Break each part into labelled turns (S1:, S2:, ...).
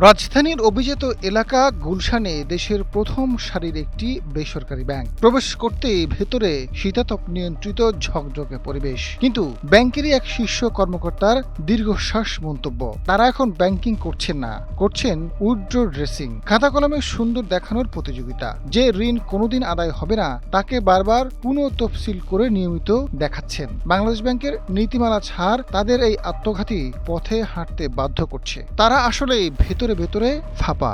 S1: রাজধানীর অভিজাত এলাকা গুলশানে দেশের প্রথম সারির একটি বেসরকারি ব্যাংক। প্রবেশ করতেই ভেতরে শীতাতপ নিয়ন্ত্রিত ঝকঝকে পরিবেশ। কিন্তু ব্যাংকেরই এক শীর্ষ কর্মকর্তার দীর্ঘশ্বাস মন্তব্য, তারা এখন ব্যাংকিং করছেন না, করছেন উইথড্র ড্রেসিং, খাতা কলমে সুন্দর দেখানোর প্রতিযোগিতা। যে ঋণ কোনোদিন আদায় হবে না তাকে বারবার পুনঃতফসিল করে নিয়মিত দেখাচ্ছেন। বাংলাদেশ ব্যাংকের নীতিমালা ছাড় তাদের এই আত্মঘাতী পথে হাঁটতে বাধ্য করছে। তারা আসলে ভেতরে ভেতরে ফাঁপা।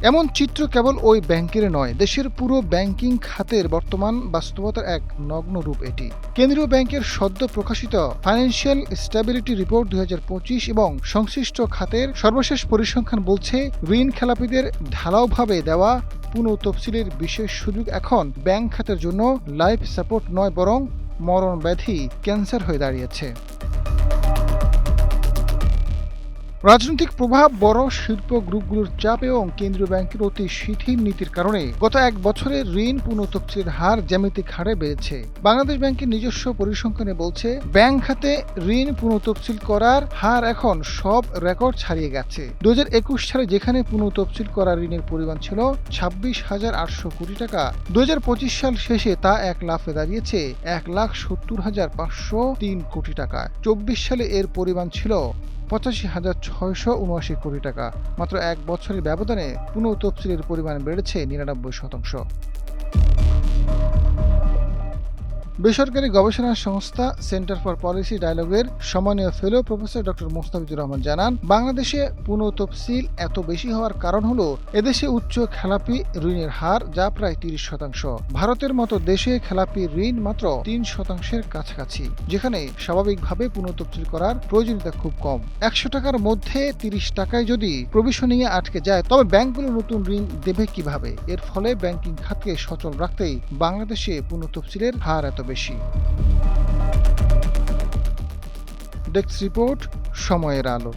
S1: এমন চিত্র কেবল ওই ব্যাংকের নয়, দেশের পুরো ব্যাংকিং খাতের বর্তমান বাস্তবতার এক নগ্ন রূপ এটি। কেন্দ্রীয় ব্যাংকের সদ্য প্রকাশিত ফাইন্যান্সিয়াল স্ট্যাবিলিটি রিপোর্ট 2025 এবং সংশ্লিষ্ট খাতের সর্বশেষ পরিসংখ্যান বলছে, ঋণ খেলাপিদের ঢালাওভাবে দেওয়া পুনঃতফসিলের বিশেষ সুযোগ এখন ব্যাংক খাতের জন্য লাইফ সাপোর্ট নয়, বরং মরণ ব্যাধি, ক্যান্সার হয়ে দাঁড়িয়েছে। রাজনৈতিক প্রভাব, বড় শিল্প গ্রুপগুলোর চাপ এবং কেন্দ্রীয় ব্যাংকের অতি শিথিল নীতির কারণে গত এক বছরে ঋণ পুনঃতফসিলের হার জ্যামিতিক হারে বেড়েছে। বাংলাদেশ ব্যাংকের নিজস্ব পরিসংখ্যানে বলছে, ব্যাংক খাতে ঋণ পুনঃতফসিল করার হার এখন সব রেকর্ড ছাড়িয়ে গেছে। 2021 সালে যেখানে পুনঃতফসিল করা ঋণের পরিমাণ ছিল 26,800 কোটি টাকা, 2025 সাল শেষে তা এক লাফে দাঁড়িয়েছে 1,70,503 কোটি টাকা। 24 সালে এর পরিমাণ ছিল 85,679 কোটি টাকা। মাত্র এক বছরের ব্যবধানে পুনঃতফসিলের পরিমাণ বেড়েছে 99%। বেসরকারি গবেষণা সংস্থা সেন্টার ফর পলিসি ডায়ালগের সম্মানীয় ফেলো প্রফেসর ডক্টর মোস্তাফিজুর রহমান জানান, বাংলাদেশে পুনঃতফসিল এত বেশি হওয়ার কারণ হলো এদেশে উচ্চ খেলাপি ঋণের হার, যা প্রায় 30%। ভারতের মতো দেশে খেলাপি ঋণ মাত্র 3% কাছাকাছি, যেখানে স্বাভাবিকভাবে পুনঃতফসিল করার প্রয়োজনীয়তা খুব কম। 100 টাকার মধ্যে 30 টাকায় যদি প্রভিশনিংয়ে আটকে যায়, তবে ব্যাংকগুলো নতুন ঋণ দেবে কিভাবে? এর ফলে ব্যাংকিং খাতকে সচল রাখতেই বাংলাদেশে পুনঃতফসিলের হার এত বেশি। ডেস্ক রিপোর্ট, সময়ের আলো।